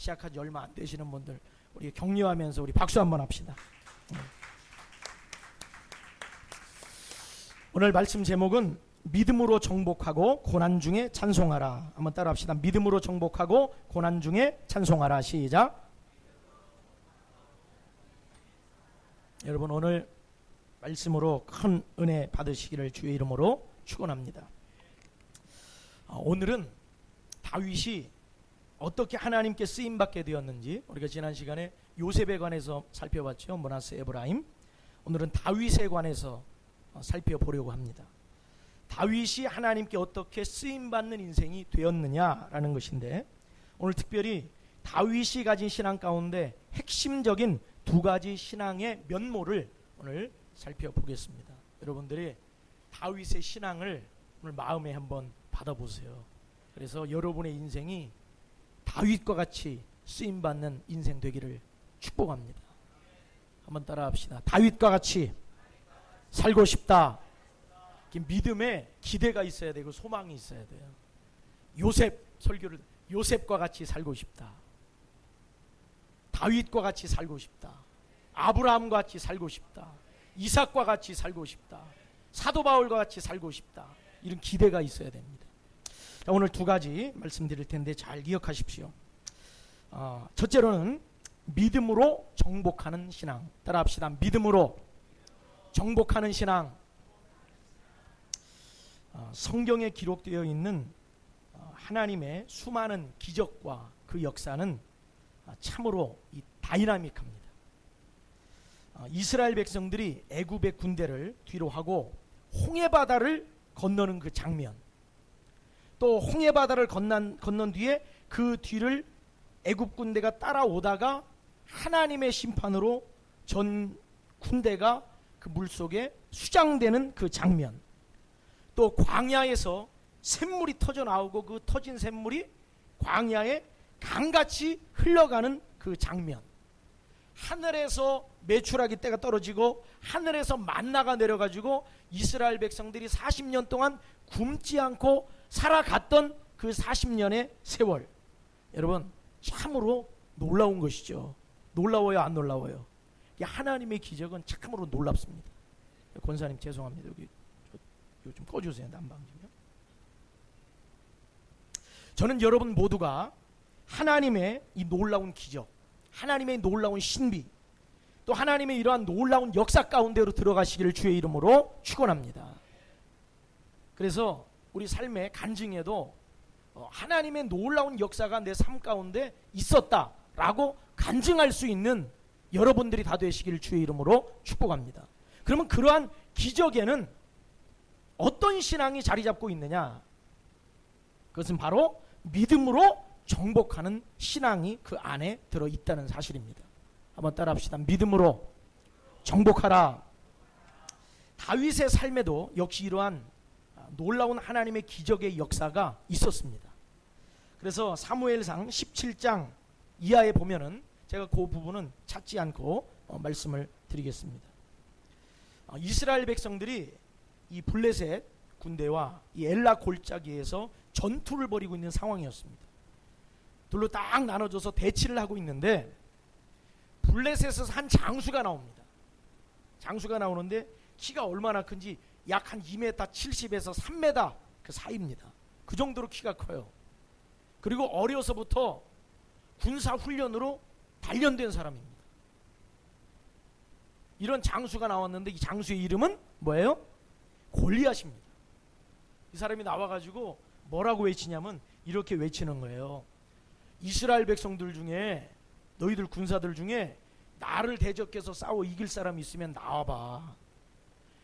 시작한 지 얼마 안 되시는 분들 우리 격려하면서 우리 박수 한번 합시다. 오늘 말씀 제목은 믿음으로 정복하고 고난 중에 찬송하라. 한번 따라 합시다. 믿음으로 정복하고 고난 중에 찬송하라. 시작. 여러분 오늘 말씀으로 큰 은혜 받으시기를 주의 이름으로 축원합니다. 오늘은 다윗이 어떻게 하나님께 쓰임받게 되었는지 우리가 지난 시간에 요셉에 관해서 살펴봤죠. 므낫세 에브라임. 오늘은 다윗에 관해서 살펴보려고 합니다. 다윗이 하나님께 어떻게 쓰임받는 인생이 되었느냐라는 것인데 오늘 특별히 다윗이 가진 신앙 가운데 핵심적인 두 가지 신앙의 면모를 오늘 살펴보겠습니다. 여러분들이 다윗의 신앙을 오늘 마음에 한번 받아보세요. 그래서 여러분의 인생이 다윗과 같이 쓰임받는 인생 되기를 축복합니다. 한번 따라합시다. 다윗과 같이 살고 싶다. 믿음에 기대가 있어야 되고 소망이 있어야 돼요. 요셉 설교를 요셉과 같이 살고 싶다. 다윗과 같이 살고 싶다. 아브라함과 같이 살고 싶다. 이삭과 같이 살고 싶다. 사도 바울과 같이 살고 싶다. 이런 기대가 있어야 됩니다. 자, 오늘 두 가지 말씀드릴 텐데 잘 기억하십시오. 첫째로는 믿음으로 정복하는 신앙. 따라합시다. 믿음으로 정복하는 신앙. 성경에 기록되어 있는 하나님의 수많은 기적과 그 역사는 참으로 다이나믹합니다. 이스라엘 백성들이 애굽의 군대를 뒤로 하고 홍해바다를 건너는 그 장면, 또 홍해바다를 건넌 뒤에 그 뒤를 애굽 군대가 따라오다가 하나님의 심판으로 전 군대가 그 물속에 수장되는 그 장면, 또 광야에서 샘물이 터져 나오고 그 터진 샘물이 광야에 강같이 흘러가는 그 장면, 하늘에서 메추라기 떼가 떨어지고 하늘에서 만나가 내려가지고 이스라엘 백성들이 40년 동안 굶지 않고 살아갔던 그 40년의 세월, 여러분 참으로 놀라운 것이죠. 놀라워요, 안 놀라워요? 하나님의 기적은 참으로 놀랍습니다. 권사님 죄송합니다. 여기 좀 꺼주세요. 난방 좀요. 저는 여러분 모두가 하나님의 이 놀라운 기적, 하나님의 놀라운 신비, 또 하나님의 이러한 놀라운 역사 가운데로 들어가시기를 주의 이름으로 축원합니다. 그래서 우리 삶의 간증에도 하나님의 놀라운 역사가 내 삶 가운데 있었다라고 간증할 수 있는 여러분들이 다 되시기를 주의 이름으로 축복합니다. 그러면 그러한 기적에는 어떤 신앙이 자리 잡고 있느냐? 그것은 바로 믿음으로 정복하는 신앙이 그 안에 들어있다는 사실입니다. 한번 따라합시다. 믿음으로 정복하라. 다윗의 삶에도 역시 이러한 놀라운 하나님의 기적의 역사가 있었습니다. 그래서 사무엘상 17장 이하에 보면은 제가 그 부분은 찾지 않고 말씀을 드리겠습니다. 이스라엘 백성들이 이 블레셋 군대와 이 엘라 골짜기에서 전투를 벌이고 있는 상황이었습니다. 둘로 딱 나눠져서 대치를 하고 있는데 블레셋에서 한 장수가 나옵니다. 장수가 나오는데 키가 얼마나 큰지 약 한 2m 70에서 3m 그 사이입니다. 그 정도로 키가 커요. 그리고 어려서부터 군사 훈련으로 단련된 사람입니다. 이런 장수가 나왔는데 이 장수의 이름은 뭐예요? 골리앗입니다. 이 사람이 나와가지고 뭐라고 외치냐면 이렇게 외치는 거예요. 이스라엘 백성들 중에, 너희들 군사들 중에 나를 대적해서 싸워 이길 사람이 있으면 나와봐.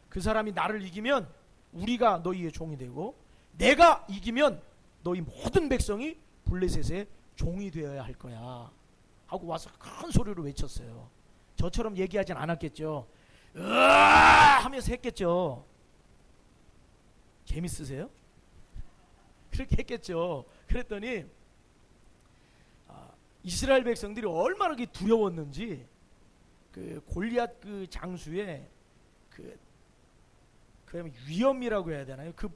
그 사람이 나를 이기면 우리가 너희의 종이 되고, 내가 이기면 너희 모든 백성이 블레셋의 종이 되어야 할 거야 하고 와서 큰 소리로 외쳤어요. 저처럼 얘기하진 않았겠죠. 으아 하면서 했겠죠. 재밌으세요? 그렇게 했겠죠. 그랬더니 이스라엘 백성들이 얼마나 두려웠는지 그 골리앗 그 장수의 그 위험이라고 해야 되나요? 그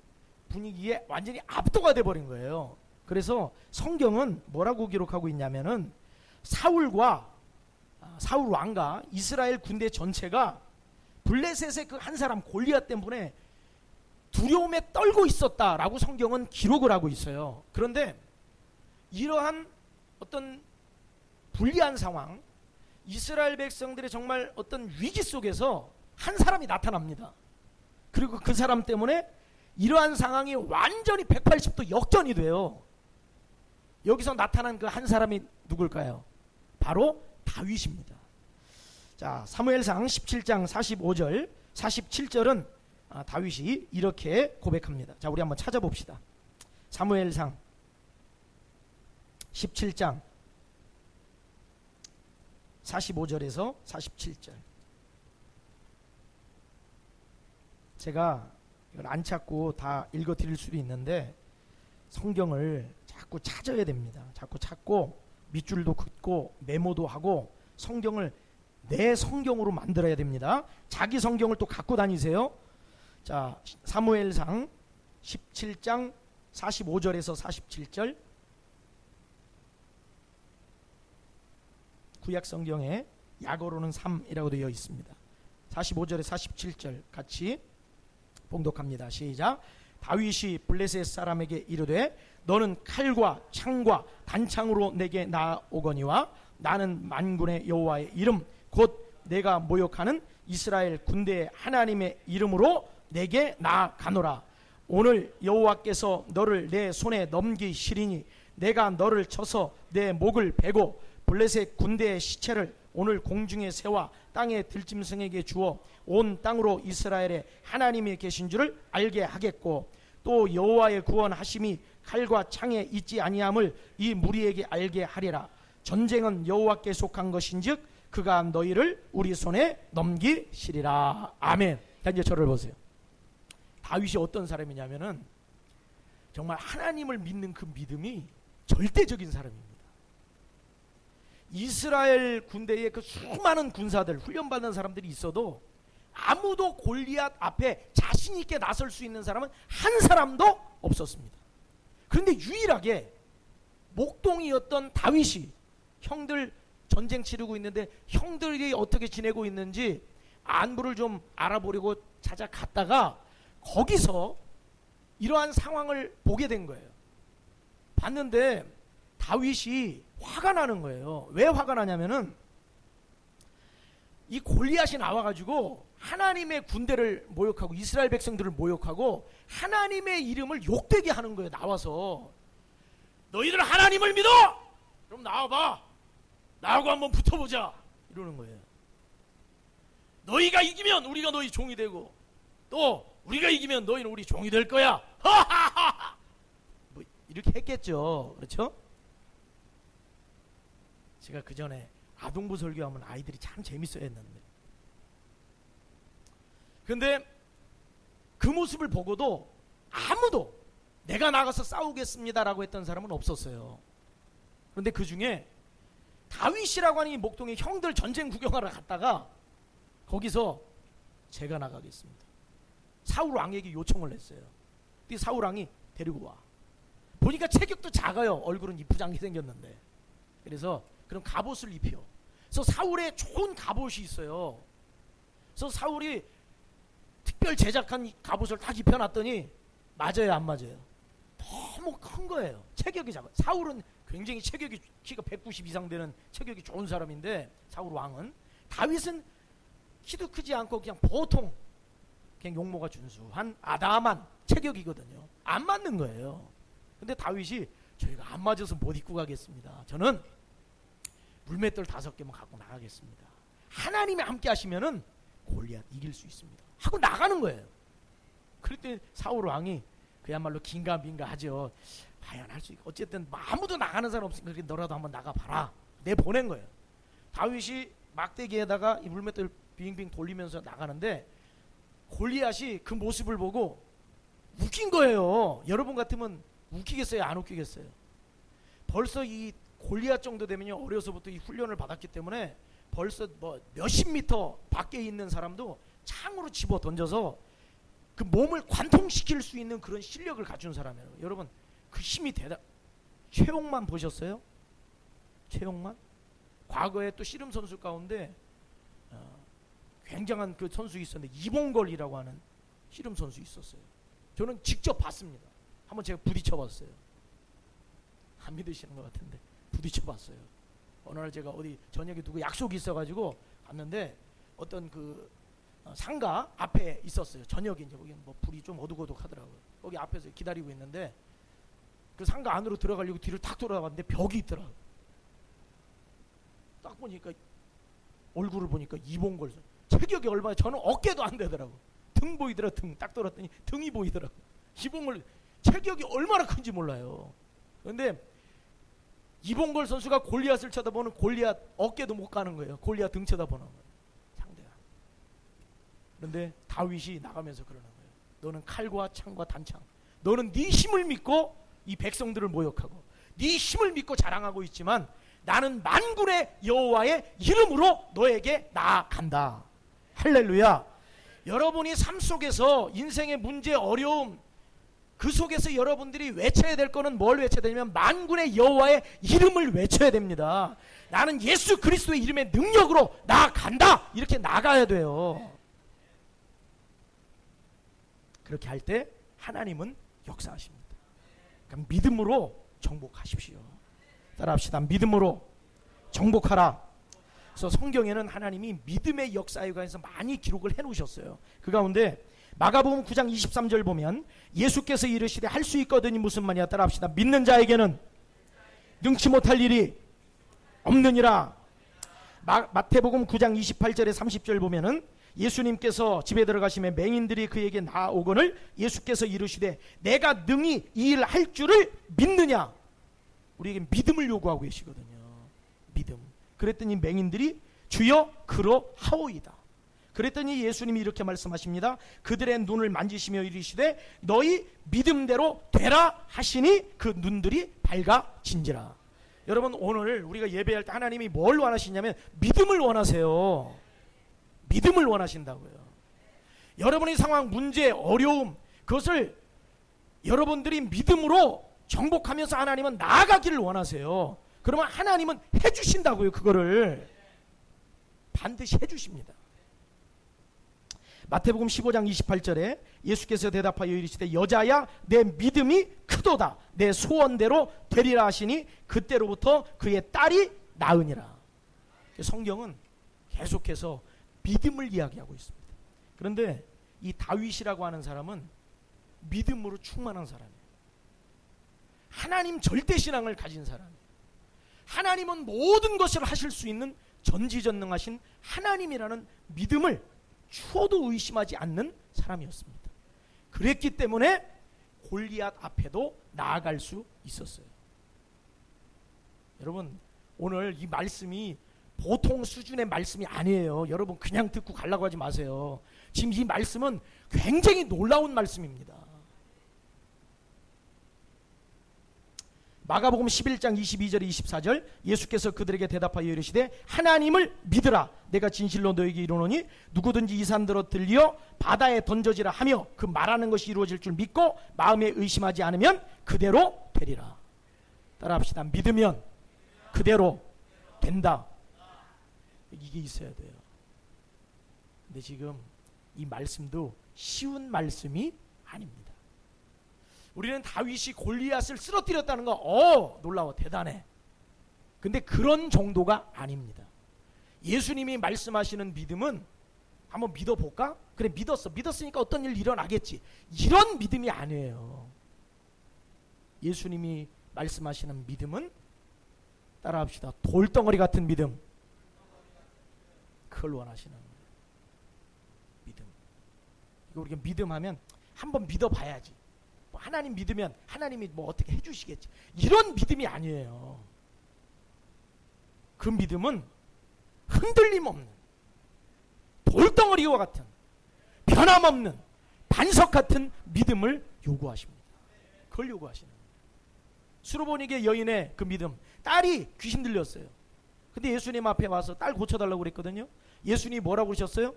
분위기에 완전히 압도가 돼버린 거예요. 그래서 성경은 뭐라고 기록하고 있냐면은 사울과 사울 왕과 이스라엘 군대 전체가 블레셋의 그 한 사람 골리앗 때문에 두려움에 떨고 있었다라고 성경은 기록을 하고 있어요. 그런데 이러한 어떤 불리한 상황, 이스라엘 백성들의 정말 어떤 위기 속에서 한 사람이 나타납니다. 그리고 그 사람 때문에 이러한 상황이 완전히 180도 역전이 돼요. 여기서 나타난 그 한 사람이 누굴까요? 바로 다윗입니다. 자, 사무엘상 17장 45절, 47절은 다윗이 이렇게 고백합니다. 자, 우리 한번 찾아봅시다. 사무엘상 17장 45절에서 47절. 제가 이걸 안 찾고 다 읽어 드릴 수도 있는데 성경을 자꾸 찾아야 됩니다. 자꾸 찾고 밑줄도 긋고 메모도 하고 성경을 내 성경으로 만들어야 됩니다. 자기 성경을 또 갖고 다니세요. 자, 사무엘상 17장 45절에서 47절. 구약 성경에 약어로는 3이라고 되어 있습니다. 45절에 47절 같이 봉독합니다. 시작. 다윗이 블레셋 사람에게 이르되 너는 칼과 창과 단창으로 내게 나아오거니와 나는 만군의 여호와의 이름 곧 내가 모욕하는 이스라엘 군대의 하나님의 이름으로 내게 나아가노라. 오늘 여호와께서 너를 내 손에 넘기시리니 내가 너를 쳐서 내 목을 베고 블레셋 군대의 시체를 오늘 공중에 세워 땅의 들짐승에게 주어 온 땅으로 이스라엘의 하나님이 계신 줄을 알게 하겠고 또 여호와의 구원하심이 칼과 창에 있지 아니함을 이 무리에게 알게 하리라. 전쟁은 여호와께 속한 것인즉 그가 너희를 우리 손에 넘기시리라. 아멘. 자, 이제 저를 보세요. 다윗이 어떤 사람이냐면은 정말 하나님을 믿는 그 믿음이 절대적인 사람입니다. 이스라엘 군대에 그 수많은 군사들, 훈련받는 사람들이 있어도 아무도 골리앗 앞에 자신 있게 나설 수 있는 사람은 한 사람도 없었습니다. 그런데 유일하게 목동이었던 다윗이 형들 전쟁 치르고 있는데 형들이 어떻게 지내고 있는지 안부를 좀 알아보려고 찾아갔다가 거기서 이러한 상황을 보게 된 거예요. 봤는데 다윗이 화가 나는 거예요. 왜 화가 나냐면은 이 골리앗이 나와가지고 하나님의 군대를 모욕하고 이스라엘 백성들을 모욕하고 하나님의 이름을 욕되게 하는 거예요. 나와서 너희들 하나님을 믿어? 그럼 나와봐. 나하고 한번 붙어보자. 이러는 거예요. 너희가 이기면 우리가 너희 종이 되고 또 우리가 이기면 너희는 우리 종이 될 거야. 하하하하. 뭐 이렇게 했겠죠. 그렇죠? 제가 그 전에 아동부 설교하면 아이들이 참 재밌어 했는데 근데 그 모습을 보고도 아무도 내가 나가서 싸우겠습니다라고 했던 사람은 없었어요. 그런데 그 중에 다윗이라고 하는 이 목동의 형들 전쟁 구경하러 갔다가 거기서 제가 나가겠습니다. 사울 왕에게 요청을 했어요. 근데 사울 왕이 데리고 와. 보니까 체격도 작아요. 얼굴은 이쁘지 않게 생겼는데. 그래서 그럼 갑옷을 입혀. 그래서 사울의 좋은 갑옷이 있어요. 그래서 사울이 특별 제작한 갑옷을 딱 입혀놨더니 맞아요, 안 맞아요? 너무 큰 거예요. 체격이 작아요. 사울은 굉장히 체격이 키가 190 이상 되는 체격이 좋은 사람인데 사울 왕은 다윗은 키도 크지 않고 그냥 보통 그냥 용모가 준수한 아담한 체격이거든요. 안 맞는 거예요. 근데 다윗이 저희가 안 맞아서 못 입고 가겠습니다. 저는 물맷돌 5개만 갖고 나가겠습니다. 하나님이 함께 하시면은 골리앗 이길 수 있습니다. 하고 나가는 거예요. 그랬더니 사울 왕이 그야말로 긴가민가 하죠. 과연 할 수 있고 어쨌든 아무도 나가는 사람 없으니까 너라도 한번 나가봐라. 내보낸 거예요. 다윗이 막대기에다가 이 물맷돌 빙빙 돌리면서 나가는데 골리앗이 그 모습을 보고 웃긴 거예요. 여러분 같으면 웃기겠어요? 안 웃기겠어요? 벌써 이 골리앗 정도 되면요, 어려서부터 이 훈련을 받았기 때문에 벌써 뭐 몇십 미터 밖에 있는 사람도 창으로 집어 던져서 그 몸을 관통시킬 수 있는 그런 실력을 갖춘 사람이에요. 여러분 그 힘이 최홍만 보셨어요? 최홍만? 과거에 또 씨름 선수 가운데 굉장한 그 선수 있었는데 이봉걸이라고 하는 씨름 선수 있었어요. 저는 직접 봤습니다. 한번 제가 부딪혀봤어요. 안 믿으시는 것 같은데 부딪혀봤어요. 어느 날 제가 어디 저녁에 누구 약속이 있어가지고 갔는데 어떤 그 상가 앞에 있었어요. 저녁에 이제 거기 뭐 불이 좀 어둑어둑하더라고요. 거기 앞에서 기다리고 있는데 그 상가 안으로 들어가려고 뒤를 탁 돌아봤는데 벽이 있더라고요. 딱 보니까 얼굴을 보니까 이봉걸 체격이 얼마나 저는 어깨도 안 되더라고. 등 보이더라. 등 딱 돌았더니 등이 보이더라고. 이봉걸 체격이 얼마나 큰지 몰라요. 그런데 이봉걸 선수가 골리앗을 쳐다보는 골리앗 어깨도 못 가는 거예요. 골리앗 등 쳐다보는 거예요. 상대가. 그런데 다윗이 나가면서 그러는 거예요. 너는 칼과 창과 단창. 너는 네 힘을 믿고 이 백성들을 모욕하고 네 힘을 믿고 자랑하고 있지만 나는 만군의 여호와의 이름으로 너에게 나아간다. 할렐루야. 여러분이 삶 속에서 인생의 문제, 어려움 그 속에서 여러분들이 외쳐야 될 거는 뭘 외쳐야 되냐면 만군의 여호와의 이름을 외쳐야 됩니다. 나는 예수 그리스도의 이름의 능력으로 나아간다. 이렇게 나가야 돼요. 그렇게 할 때 하나님은 역사하십니다. 그러니까 믿음으로 정복하십시오. 따라합시다. 믿음으로 정복하라. 그래서 성경에는 하나님이 믿음의 역사에 관해서 많이 기록을 해놓으셨어요. 그 가운데 마가복음 9장 23절 보면 예수께서 이르시되 할 수 있거든이 무슨 말이냐. 따라합시다. 믿는 자에게는 능치 못할 일이 없느니라. 마태복음 9장 28절에 30절 보면은 예수님께서 집에 들어가시면 맹인들이 그에게 나오거늘 예수께서 이르시되 내가 능히 이 일 할 줄을 믿느냐. 우리에게 믿음을 요구하고 계시거든요. 믿음. 그랬더니 맹인들이 주여 그러하오이다. 그랬더니 예수님이 이렇게 말씀하십니다. 그들의 눈을 만지시며 이르시되 너희 믿음대로 되라 하시니 그 눈들이 밝아진지라. 여러분 오늘 우리가 예배할 때 하나님이 뭘 원하시냐면 믿음을 원하세요. 믿음을 원하신다고요. 여러분의 상황, 문제, 어려움 그것을 여러분들이 믿음으로 정복하면서 하나님은 나아가기를 원하세요. 그러면 하나님은 해주신다고요. 그거를 반드시 해주십니다. 마태복음 15장 28절에 예수께서 대답하여 이르시되 여자야 내 믿음이 크도다. 내 소원대로 되리라 하시니 그때로부터 그의 딸이 나으니라. 성경은 계속해서 믿음을 이야기하고 있습니다. 그런데 이 다윗이라고 하는 사람은 믿음으로 충만한 사람이에요. 하나님 절대신앙을 가진 사람이에요. 하나님은 모든 것을 하실 수 있는 전지전능하신 하나님이라는 믿음을 추호도 의심하지 않는 사람이었습니다. 그랬기 때문에 골리앗 앞에도 나아갈 수 있었어요. 여러분 오늘 이 말씀이 보통 수준의 말씀이 아니에요. 여러분 그냥 듣고 가려고 하지 마세요. 지금 이 말씀은 굉장히 놀라운 말씀입니다. 마가복음 11장 22절 24절 예수께서 그들에게 대답하여 이르시되 하나님을 믿으라. 내가 진실로 너에게 이르노니 누구든지 이 산더러 들려 바다에 던져지라 하며 그 말하는 것이 이루어질 줄 믿고 마음에 의심하지 않으면 그대로 되리라. 따라합시다. 믿으면 그대로 된다. 이게 있어야 돼요. 근데 지금 이 말씀도 쉬운 말씀이 아닙니다. 우리는 다윗이 골리앗을 쓰러뜨렸다는 거 놀라워 대단해. 근데 그런 정도가 아닙니다. 예수님이 말씀하시는 믿음은 한번 믿어볼까? 그래 믿었어. 믿었으니까 어떤 일 일어나겠지. 이런 믿음이 아니에요. 예수님이 말씀하시는 믿음은 따라합시다. 돌덩어리 같은 믿음. 그걸 원하시는 믿음. 우리가 믿음하면 한번 믿어봐야지. 하나님 믿으면 하나님이 뭐 어떻게 해주시겠지. 이런 믿음이 아니에요. 그 믿음은 흔들림 없는 돌덩어리와 같은 변함없는 반석 같은 믿음을 요구하십니다. 그걸 요구하시는 거예요. 수르보니게 여인의 그 믿음. 딸이 귀신 들렸어요. 근데 예수님 앞에 와서 딸 고쳐달라고 그랬거든요. 예수님이 뭐라고 그러셨어요?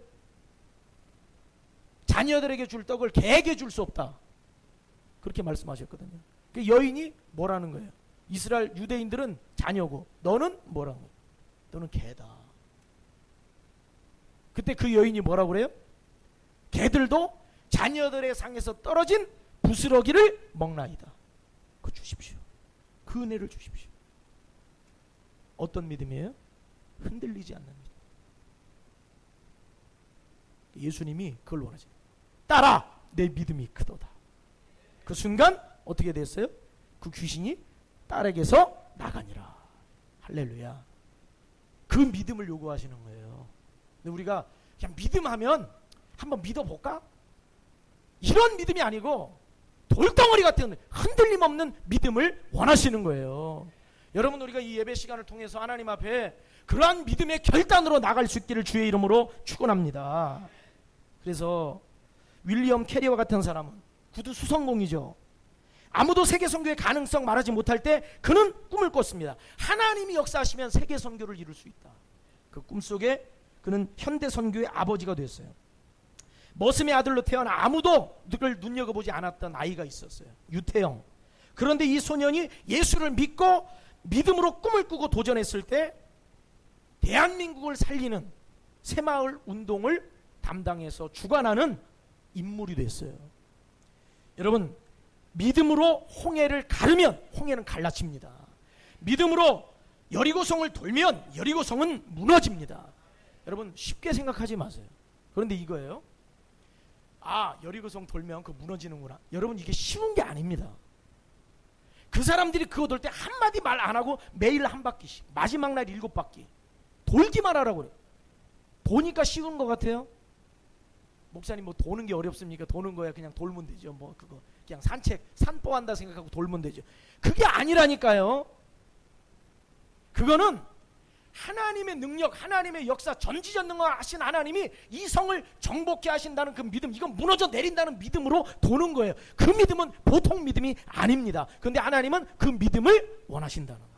자녀들에게 줄 떡을 개에게 줄 수 없다. 그렇게 말씀하셨거든요. 그 여인이 뭐라는 거예요? 이스라엘 유대인들은 자녀고 너는 뭐라는 거예요? 너는 개다. 그때 그 여인이 뭐라고 그래요? 개들도 자녀들의 상에서 떨어진 부스러기를 먹나이다. 그거 주십시오. 그 은혜를 주십시오. 어떤 믿음이에요? 흔들리지 않는 믿음. 예수님이 그걸 원하지. 딸아, 내 믿음이 크도다. 그 순간 어떻게 됐어요? 그 귀신이 딸에게서 나가니라. 할렐루야. 그 믿음을 요구하시는 거예요. 근데 우리가 그냥 믿음하면 한번 믿어볼까? 이런 믿음이 아니고 돌덩어리 같은 흔들림 없는 믿음을 원하시는 거예요. 여러분, 우리가 이 예배 시간을 통해서 하나님 앞에 그러한 믿음의 결단으로 나갈 수 있기를 주의 이름으로 축원합니다. 그래서 윌리엄 캐리와 같은 사람은 구두 수성공이죠. 아무도 세계 선교의 가능성 말하지 못할 때 그는 꿈을 꿨습니다. 하나님이 역사하시면 세계 선교를 이룰 수 있다. 그 꿈속에 그는 현대 선교의 아버지가 됐어요. 머슴의 아들로 태어나 아무도 그를 눈여겨보지 않았던 아이가 있었어요. 유태영. 그런데 이 소년이 예수를 믿고 믿음으로 꿈을 꾸고 도전했을 때 대한민국을 살리는 새마을 운동을 담당해서 주관하는 인물이 됐어요. 여러분, 믿음으로 홍해를 가르면 홍해는 갈라집니다. 믿음으로 여리고성을 돌면 여리고성은 무너집니다. 여러분, 쉽게 생각하지 마세요. 그런데 이거예요. 아, 여리고성 돌면 그 무너지는구나. 여러분, 이게 쉬운 게 아닙니다. 그 사람들이 그거 돌 때 한마디 말 안 하고 매일 한 바퀴씩, 마지막 날 7바퀴 돌기만 하라고 그래요. 도니까 쉬운 것 같아요? 목사님, 뭐 도는 게 어렵습니까? 도는 거야 그냥 돌면 되죠. 뭐 그거 그냥 산보한다 생각하고 돌면 되죠. 그게 아니라니까요. 그거는 하나님의 능력, 하나님의 역사, 전지전능하신 하나님이 이 성을 정복케 하신다는 그 믿음, 이건 무너져 내린다는 믿음으로 도는 거예요. 그 믿음은 보통 믿음이 아닙니다. 그런데 하나님은 그 믿음을 원하신다는 거예요.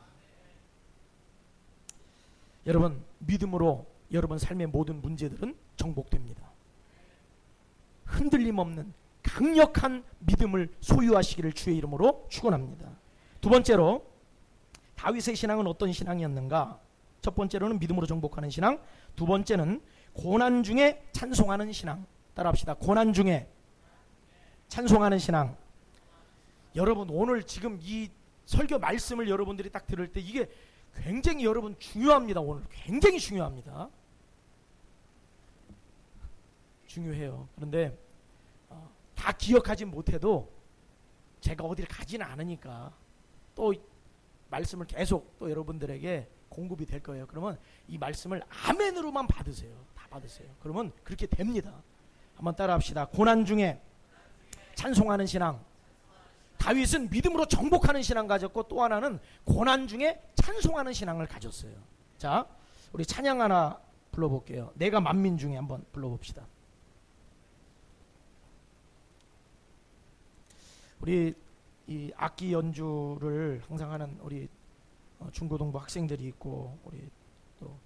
여러분, 믿음으로 여러분 삶의 모든 문제들은 정복됩니다. 흔들림 없는 강력한 믿음을 소유하시기를 주의 이름으로 축원합니다. 두 번째로, 다윗의 신앙은 어떤 신앙이었는가? 첫 번째로는 믿음으로 정복하는 신앙, 두 번째는 고난 중에 찬송하는 신앙. 따라합시다. 고난 중에 찬송하는 신앙. 여러분, 오늘 지금 이 설교 말씀을 여러분들이 딱 들을 때 이게 굉장히 여러분 중요합니다. 오늘 굉장히 중요합니다. 중요해요. 그런데 다 기억하지 못해도 제가 어디를 가지는 않으니까 또 말씀을 계속 또 여러분들에게 공급이 될 거예요. 그러면 이 말씀을 아멘으로만 받으세요. 다 받으세요. 그러면 그렇게 됩니다. 한번 따라 합시다. 고난 중에 찬송하는 신앙. 다윗은 믿음으로 정복하는 신앙 가졌고, 또 하나는 고난 중에 찬송하는 신앙을 가졌어요. 자, 우리 찬양 하나 불러볼게요. 내가 만민 중에 한번 불러봅시다. 우리 이 악기 연주를 항상 하는 우리 중고등부 학생들이 있고, 우리 또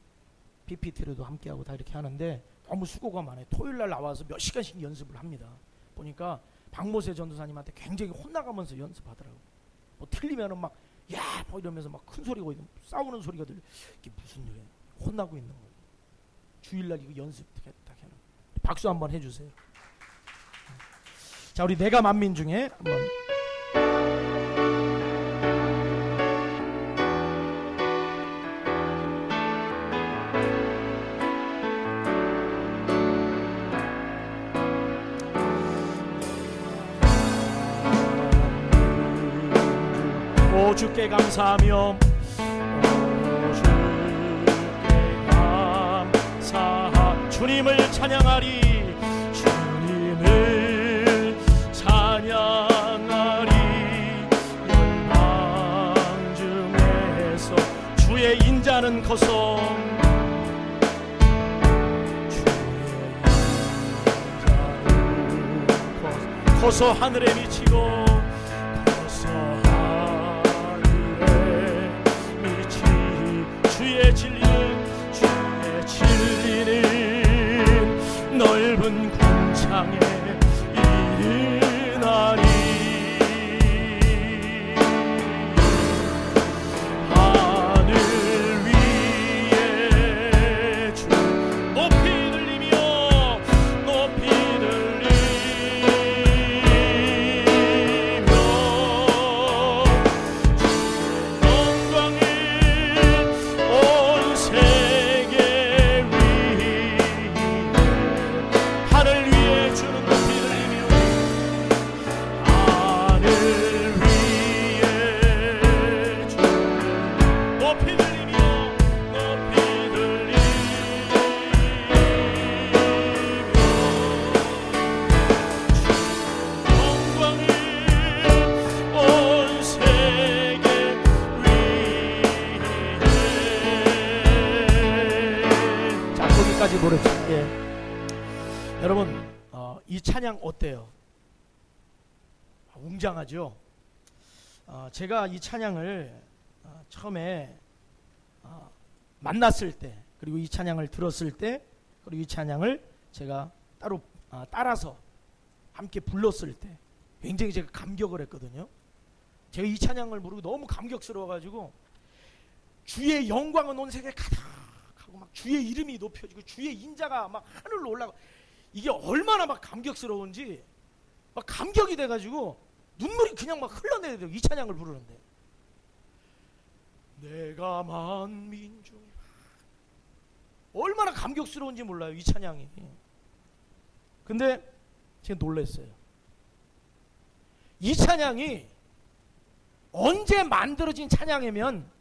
PPT로도 함께하고 다 이렇게 하는데 너무 수고가 많아요. 토요일날 나와서 몇 시간씩 연습을 합니다. 보니까 박모세 전도사님한테 굉장히 혼나가면서 연습하더라고요. 뭐 틀리면은 막 야 뭐 이러면서 막 큰 소리가 싸우는 소리가 들려. 이게 무슨 일이야? 혼나고 있는 거예요. 주일날 이거 연습 딱 해놓은. 박수 한번 해주세요. 자, 우리 내가 만민 중에 한번. 오 주께 감사하며, 오 주께 감사하, 주님을 찬양하리, 주님을 찬양하리. 열방 중에서 주의 인자는 커서, 주의 인자는 커서 하늘에 미치고, 주의 진리는 넓은 궁창에 이르나니, 하늘 위에 끝까지 노래. 예. 여러분, 이 찬양 어때요? 웅장하죠? 제가 이 찬양을 처음에 만났을 때, 그리고 이 찬양을 들었을 때, 그리고 이 찬양을 제가 따로 따라서 함께 불렀을 때 굉장히 제가 감격을 했거든요. 제가 이 찬양을 부르고 너무 감격스러워가지고 주의 영광은 온 세계에 가득하고 막 주의 이름이 높여지고 주의 인자가 막 하늘로 올라가고, 이게 얼마나 막 감격스러운지 막 감격이 돼가지고 눈물이 그냥 막 흘러내야 돼요. 이 찬양을 부르는데 내가 만민 중에 얼마나 감격스러운지 몰라요, 이 찬양이. 근데 제가 놀랐어요. 이 찬양이 언제 만들어진 찬양이면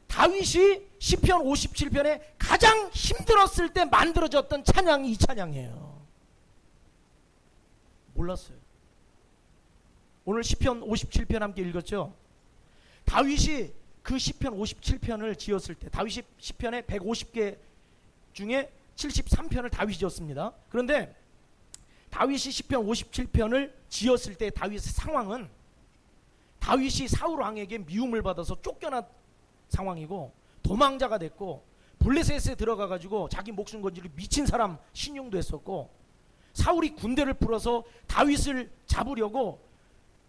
다윗이 시편 57편에 가장 힘들었을 때 만들어졌던 찬양이 이 찬양이에요. 몰랐어요. 오늘 시편 57편 함께 읽었죠. 다윗이 그 시편 57편을 지었을 때, 다윗이 시편에 150개 중에 73편을 다윗이 지었습니다. 그런데 다윗이 시편 57편을 지었을 때 다윗의 상황은, 다윗이 사울 왕에게 미움을 받아서 쫓겨난 상황이고 도망자가 됐고 블레셋에 들어가가지고 자기 목숨 건지를 미친 사람 신용도 했었고, 사울이 군대를 풀어서 다윗을 잡으려고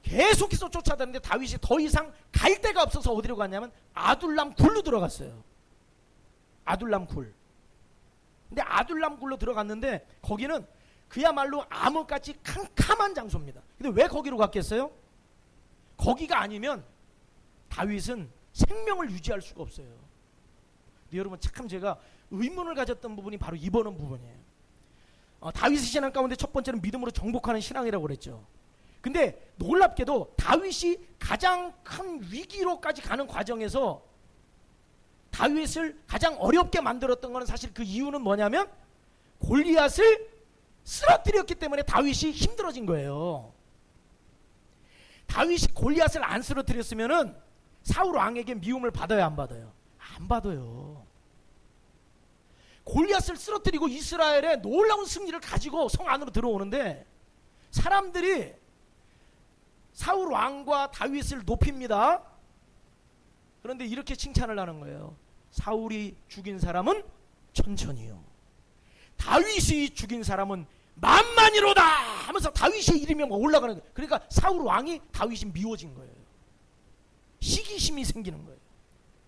계속해서 쫓아다니는데 다윗이 더 이상 갈 데가 없어서 어디로 갔냐면 아둘람 굴로 들어갔어요. 아둘람 굴. 근데 아둘람 굴로 들어갔는데 거기는 그야말로 암흑같이 캄캄한 장소입니다. 근데 왜 거기로 갔겠어요? 거기가 아니면 다윗은 생명을 유지할 수가 없어요. 근데 여러분, 참 제가 의문을 가졌던 부분이 바로 이번 부분이에요. 다윗의 신앙 가운데 첫 번째는 믿음으로 정복하는 신앙이라고 그랬죠. 근데 놀랍게도 다윗이 가장 큰 위기로까지 가는 과정에서 다윗을 가장 어렵게 만들었던 것은 사실 그 이유는 뭐냐면 골리앗을 쓰러뜨렸기 때문에 다윗이 힘들어진 거예요. 다윗이 골리앗을 안 쓰러뜨렸으면은 사울 왕에게 미움을 받아야 안 받아요? 안 받아요. 골리앗을 쓰러뜨리고 이스라엘의 놀라운 승리를 가지고 성 안으로 들어오는데 사람들이 사울 왕과 다윗을 높입니다. 그런데 이렇게 칭찬을 하는 거예요. 사울이 죽인 사람은 천천히요, 다윗이 죽인 사람은 만만이로다 하면서 다윗의 이름이 막 올라가는 거예요. 그러니까 사울 왕이 다윗이 미워진 거예요. 시기심이 생기는 거예요.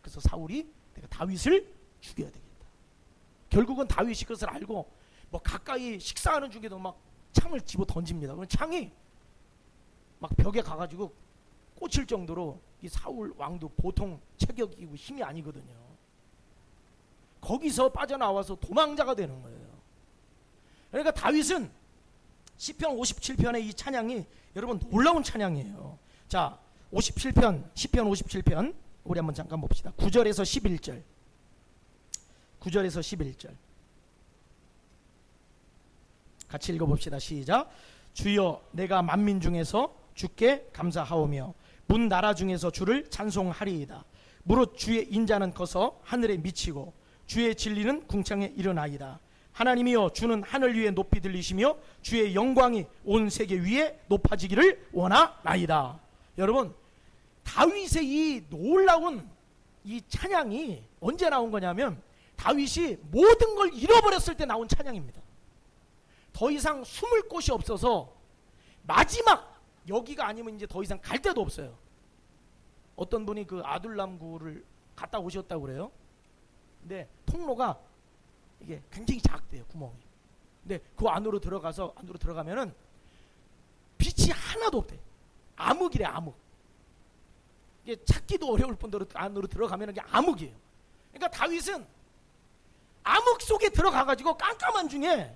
그래서 사울이 내가 다윗을 죽여야 되겠다. 결국은 다윗이 그것을 알고 뭐 가까이 식사하는 중에도 막 창을 집어 던집니다. 그럼 창이 막 벽에 가가지고 꽂힐 정도로 이 사울 왕도 보통 체격이고 힘이 아니거든요. 거기서 빠져나와서 도망자가 되는 거예요. 그러니까 다윗은 시편 57편의 이 찬양이 여러분 놀라운 찬양이에요. 자, 57편, 시편 57편 우리 한번 잠깐 봅시다. 9절에서 11절. 9절에서 11절 같이 읽어봅시다. 시작. 주여, 내가 만민 중에서 주께 감사하오며 문 나라 중에서 주를 찬송하리이다. 무릇 주의 인자는 커서 하늘에 미치고 주의 진리는 궁창에 이르나이다. 하나님이여, 주는 하늘 위에 높이 들리시며 주의 영광이 온 세계 위에 높아지기를 원하나이다. 여러분, 다윗의 이 놀라운 이 찬양이 언제 나온 거냐면 다윗이 모든 걸 잃어버렸을 때 나온 찬양입니다. 더 이상 숨을 곳이 없어서 마지막 여기가 아니면 이제 더 이상 갈 데도 없어요. 어떤 분이 그 아둘람굴을 갔다 오셨다고 그래요. 근데 통로가 이게 굉장히 작대요, 구멍이. 근데 그 안으로 들어가면은 빛이 하나도 없대. 암흑이래, 암흑. 이게 찾기도 어려울 뿐더러 안으로 들어가면 이게 암흑이에요. 그러니까 다윗은 암흑 속에 들어가가지고 깜깜한 중에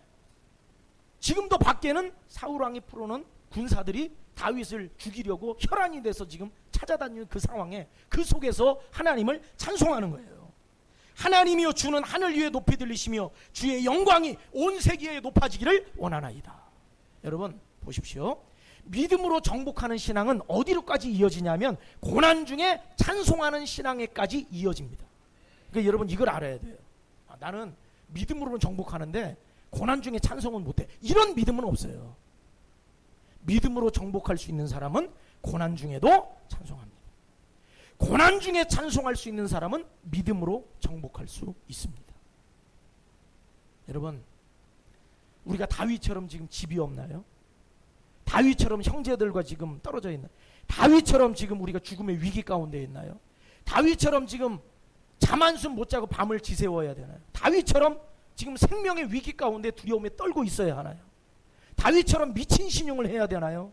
지금도 밖에는 사울왕이 풀어놓은 군사들이 다윗을 죽이려고 혈안이 돼서 지금 찾아다니는 그 상황에 그 속에서 하나님을 찬송하는 거예요. 하나님이여, 주는 하늘 위에 높이 들리시며 주의 영광이 온 세계에 높아지기를 원하나이다. 여러분 보십시오. 믿음으로 정복하는 신앙은 어디로까지 이어지냐면 고난 중에 찬송하는 신앙에까지 이어집니다. 그러니까 여러분 이걸 알아야 돼요. 나는 믿음으로는 정복하는데 고난 중에 찬송은 못해. 이런 믿음은 없어요. 믿음으로 정복할 수 있는 사람은 고난 중에도 찬송합니다. 고난 중에 찬송할 수 있는 사람은 믿음으로 정복할 수 있습니다. 여러분, 우리가 다윗처럼 지금 집이 없나요? 다윗처럼 형제들과 지금 떨어져 있나요? 다윗처럼 지금 우리가 죽음의 위기 가운데 있나요? 다윗처럼 지금 잠 한숨 못 자고 밤을 지새워야 되나요? 다윗처럼 지금 생명의 위기 가운데 두려움에 떨고 있어야 하나요? 다윗처럼 미친 신용을 해야 되나요?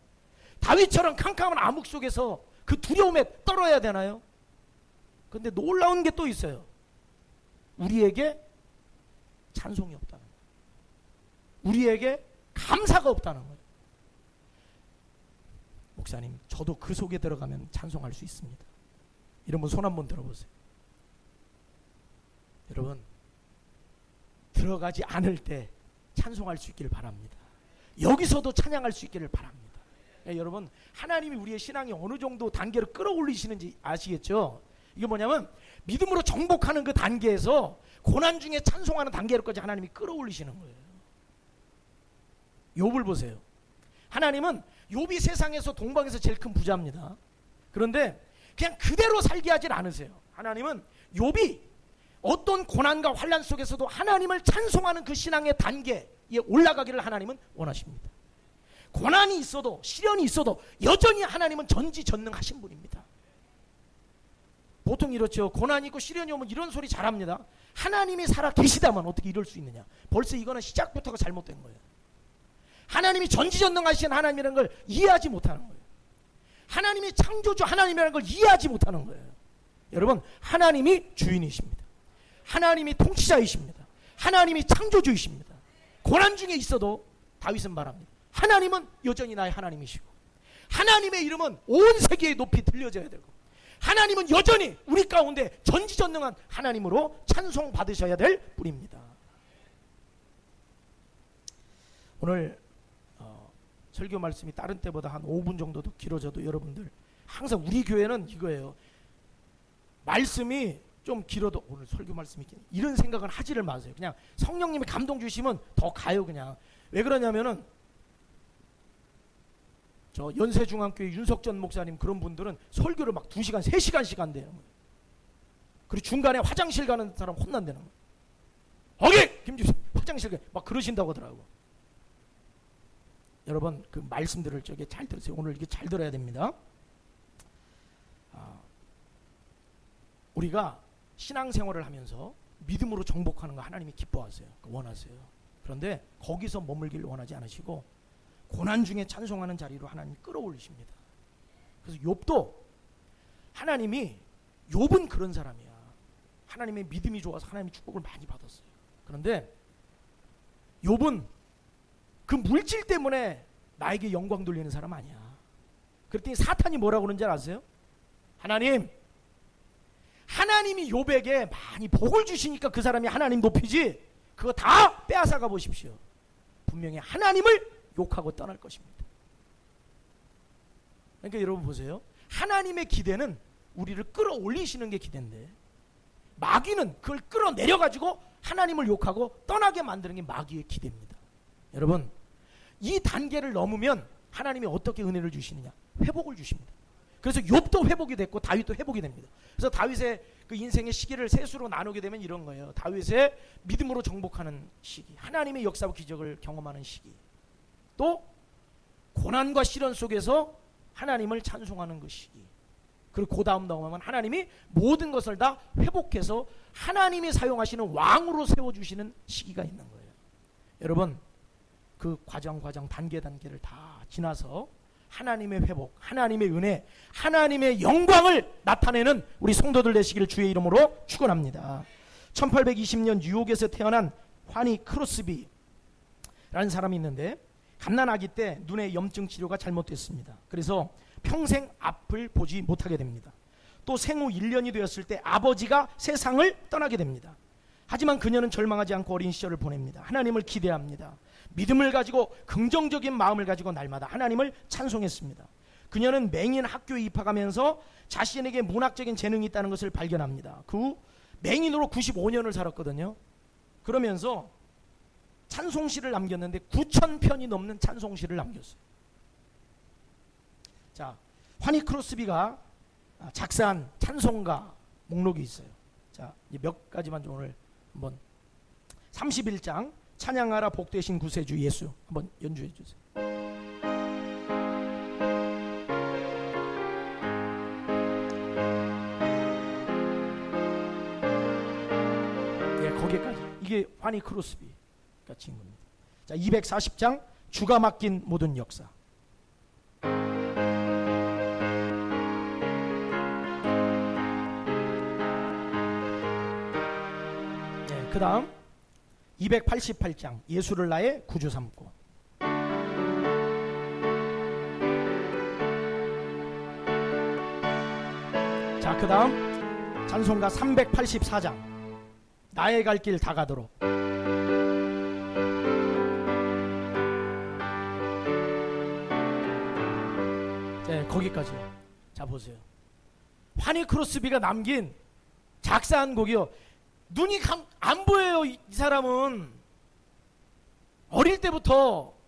다윗처럼 캄캄한 암흑 속에서 그 두려움에 떨어야 되나요? 그런데 놀라운 게 또 있어요. 우리에게 찬송이 없다는 거예요. 우리에게 감사가 없다는 거예요. 목사님, 저도 그 속에 들어가면 찬송할 수 있습니다. 이런 분 손 한번 들어보세요. 여러분, 들어가지 않을 때 찬송할 수 있기를 바랍니다. 여기서도 찬양할 수 있기를 바랍니다. 여러분, 하나님이 우리의 신앙이 어느 정도 단계로 끌어올리시는지 아시겠죠? 이게 뭐냐면 믿음으로 정복하는 그 단계에서 고난 중에 찬송하는 단계로까지 하나님이 끌어올리시는 거예요. 욥을 보세요. 하나님은 욥이 세상에서 동방에서 제일 큰 부자입니다. 그런데 그냥 그대로 살게 하질 않으세요. 하나님은 욥이 어떤 고난과 환난 속에서도 하나님을 찬송하는 그 신앙의 단계에 올라가기를 하나님은 원하십니다. 고난이 있어도 시련이 있어도 여전히 하나님은 전지전능하신 분입니다. 보통 이렇죠. 고난이 있고 시련이 오면 이런 소리 잘합니다. 하나님이 살아 계시다면 어떻게 이럴 수 있느냐. 벌써 이거는 시작부터가 잘못된 거예요. 하나님이 전지전능하신 하나님이라는 걸 이해하지 못하는 거예요. 하나님이 창조주 하나님이라는 걸 이해하지 못하는 거예요. 여러분, 하나님이 주인이십니다. 하나님이 통치자이십니다. 하나님이 창조주이십니다. 고난 중에 있어도 다윗은 말합니다. 하나님은 여전히 나의 하나님이시고 하나님의 이름은 온 세계에 높이 들려져야 되고 하나님은 여전히 우리 가운데 전지전능한 하나님으로 찬송받으셔야 될 분입니다. 오늘 설교 말씀이 다른 때보다 한 5분 정도 더 길어져도 여러분들 항상 우리 교회는 이거예요. 말씀이 좀 길어도 오늘 설교 말씀이 긴 이런 생각은 하지를 마세요. 그냥 성령님이 감동 주시면 더 가요. 그냥 왜 그러냐면은 저 연세중앙교회 윤석전 목사님 그런 분들은 설교를 막 2시간 3시간씩 한대요. 그리고 중간에 화장실 가는 사람 혼난다는 거예요. 거기 김주식 화장실 막 그러신다고 하더라고. 여러분, 그 말씀들을 저게 잘 들으세요. 오늘 이게 잘 들어야 됩니다. 우리가 신앙생활을 하면서 믿음으로 정복하는 거 하나님이 기뻐하세요. 원하세요. 그런데 거기서 머물기를 원하지 않으시고 고난 중에 찬송하는 자리로 하나님 끌어올리십니다. 그래서 욥도 하나님이 욥은 그런 사람이야. 하나님의 믿음이 좋아서 하나님의 축복을 많이 받았어요. 그런데 욥은 그 물질 때문에 나에게 영광 돌리는 사람 아니야. 그랬더니 사탄이 뭐라고 그러는지 아세요? 하나님이 욥에게 많이 복을 주시니까 그 사람이 하나님 높이지 그거 다 빼앗아가 보십시오. 분명히 하나님을 욕하고 떠날 것입니다. 그러니까 여러분 보세요. 하나님의 기대는 우리를 끌어올리시는 게 기대인데 마귀는 그걸 끌어내려가지고 하나님을 욕하고 떠나게 만드는 게 마귀의 기대입니다. 여러분, 이 단계를 넘으면 하나님이 어떻게 은혜를 주시느냐? 회복을 주십니다. 그래서 욥도 회복이 됐고 다윗도 회복이 됩니다. 그래서 다윗의 그 인생의 시기를 셋으로 나누게 되면 이런 거예요. 다윗의 믿음으로 정복하는 시기, 하나님의 역사와 기적을 경험하는 시기, 또 고난과 시련 속에서 하나님을 찬송하는 그 시기, 그리고 그 다음 넘어가면 하나님이 모든 것을 다 회복해서 하나님이 사용하시는 왕으로 세워주시는 시기가 있는 거예요. 여러분, 그 과정 단계를 다 지나서 하나님의 회복, 하나님의 은혜, 하나님의 영광을 나타내는 우리 성도들 되시기를 주의 이름으로 축원합니다. 1820년 뉴욕에서 태어난 환희 크로스비라는 사람이 있는데 갓난아기 때 눈의 염증 치료가 잘못됐습니다. 그래서 평생 앞을 보지 못하게 됩니다. 또 생후 1년이 되었을 때 아버지가 세상을 떠나게 됩니다. 하지만 그녀는 절망하지 않고 어린 시절을 보냅니다. 하나님을 기대합니다. 믿음을 가지고 긍정적인 마음을 가지고 날마다 하나님을 찬송했습니다. 그녀는 맹인 학교에 입학하면서 자신에게 문학적인 재능이 있다는 것을 발견합니다. 그 후 맹인으로 95년을 살았거든요. 그러면서 찬송시를 남겼는데 9,000편이 넘는 찬송시를 남겼어요. 자, 화니 크로스비가 작사한 찬송가 목록이 있어요. 자, 몇 가지만 좀 오늘 한번 31장 찬양하라 복되신 구세주 예수 한번 연주해 주세요. 네, 거기까지. 이게 화니 크로스비가 친구입니다. 자, 240장 주가 맡긴 모든 역사. 그 다음 288장 예수를 나의 구주 삼고. 자, 그 다음 찬송가 384장 나의 갈 길 다 가도록. 네, 거기까지요. 자, 보세요. 화니 크로스비가 남긴 작사한 곡이요, 눈이 안 보여요. 이 사람은 어릴 때부터.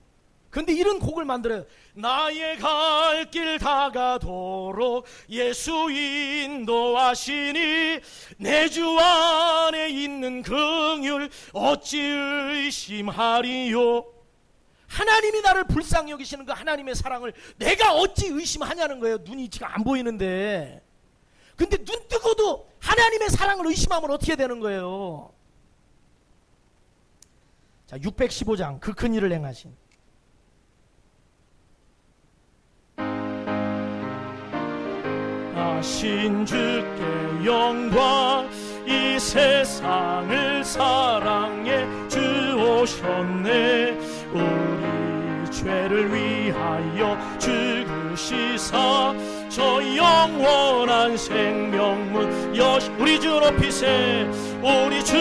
근데 이런 곡을 만들어요. 나의 갈 길 다 가도록 예수 인도하시니 내 주 안에 있는 긍휼 어찌 의심하리요. 하나님이 나를 불쌍히 여기시는 그 하나님의 사랑을 내가 어찌 의심하냐는 거예요. 눈이 지금 안 보이는데. 근데 눈 뜨고도 하나님의 사랑을 의심하면 어떻게 되는 거예요? 자, 615장 그 큰 일을 행하신. 하신 주께 영광, 이 세상을 사랑해 주오셨네. 우리 죄를 위하여 죽으시사 저 영원한 생명문 우리 주 높이세, 우리 주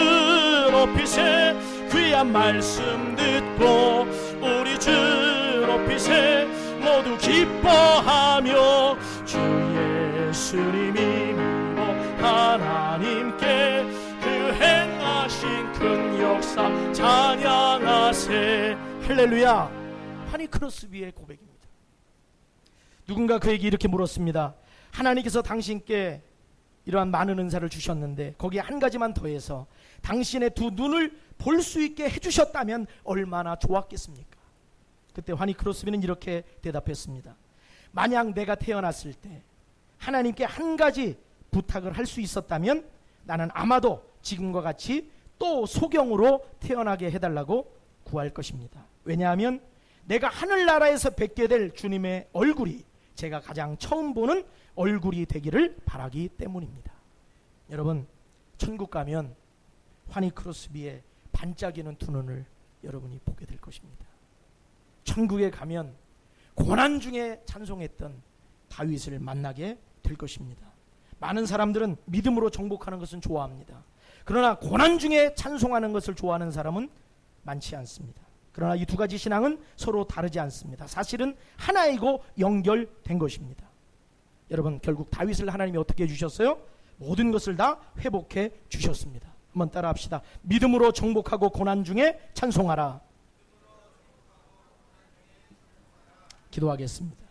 높이세. 귀한 말씀 듣고 우리 주 높이세. 모두 기뻐하며 주 예수님이 믿어 하나님께 그 행하신 큰 역사 찬양하세. 할렐루야. 화니 크로스비의 고백입니다. 누군가 그에게 이렇게 물었습니다. 하나님께서 당신께 이러한 많은 은사를 주셨는데 거기에 한 가지만 더해서 당신의 두 눈을 볼 수 있게 해주셨다면 얼마나 좋았겠습니까? 그때 화니 크로스비는 이렇게 대답했습니다. 만약 내가 태어났을 때 하나님께 한 가지 부탁을 할 수 있었다면 나는 아마도 지금과 같이 또 소경으로 태어나게 해달라고 구할 것입니다. 왜냐하면 내가 하늘나라에서 뵙게 될 주님의 얼굴이 제가 가장 처음 보는 얼굴이 되기를 바라기 때문입니다. 여러분, 천국 가면 화니 크로스비의 반짝이는 두 눈을 여러분이 보게 될 것입니다. 천국에 가면 고난 중에 찬송했던 다윗을 만나게 될 것입니다. 많은 사람들은 믿음으로 정복하는 것은 좋아합니다. 그러나 고난 중에 찬송하는 것을 좋아하는 사람은 많지 않습니다. 그러나 이 두 가지 신앙은 서로 다르지 않습니다. 사실은 하나이고 연결된 것입니다. 여러분, 결국 다윗을 하나님이 어떻게 해주셨어요? 모든 것을 다 회복해 주셨습니다. 한번 따라 합시다. 믿음으로 정복하고 고난 중에 찬송하라. 기도하겠습니다.